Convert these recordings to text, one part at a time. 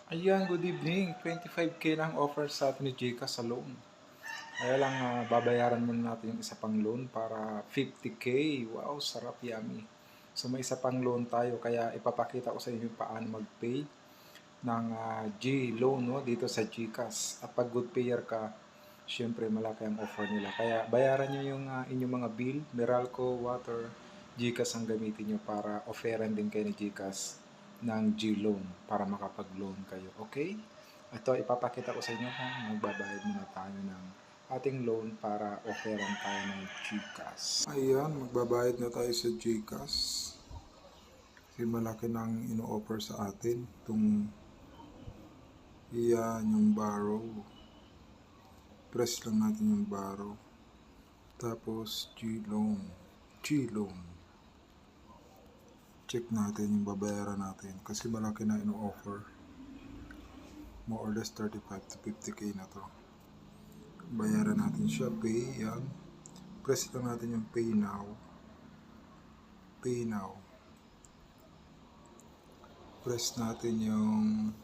Ayan, good evening. 25K lang offer sa atin ni Gcash sa loan. Kaya lang babayaran muna natin yung isa pang loan para 50K. Wow, sarap, yummy. So may isa pang loan tayo kaya ipapakita ko sa inyo paano mag-pay ng G loan, no, dito sa Gcash. At pag good payer ka, syempre malaki ang offer nila. Kaya bayaran nyo yung inyong mga bill, Meralco, water, Gcash ang gamitin nyo para offeran din kayo ni Gcash ng G-loan para makapag-loan kayo. Okay? Ito, ipapakita ko sa inyo kung magbabayad muna tayo ng ating loan para offeran tayo ng Gcash. Ayan, magbabayad na tayo sa Gcash. Kasi malaki nang ino-offer sa atin. Itong yan, yung borrow. Press lang natin yung borrow. Tapos G-loan. G-loan. Check natin yung babayaran natin. Kasi malaki na ino-offer. More or less 35 to 50K na to. Bayaran natin siya. Pay. Yan. Press lang natin yung pay now. Pay now. Press natin yung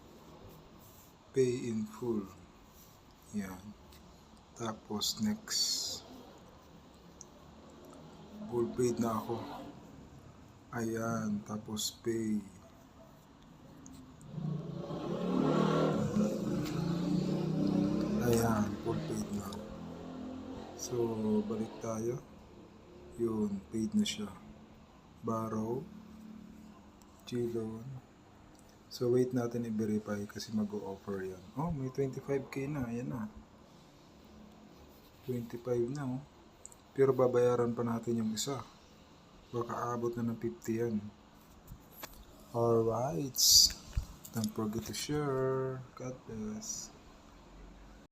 pay in full. Yan. Tapos next. Full paid na ako. Ayan. Tapos pay. Ayan. Full paid na. So, balik tayo. Yun. Paid na siya. Borrow. G-loan. So, wait natin i-verify kasi mag-o-offer yan. Oh, may 25K na. Ayan na. 25 na, oh. Pero babayaran pa natin yung isa. Baka abot na ng 50 yan. Alright. Don't forget to share. God bless.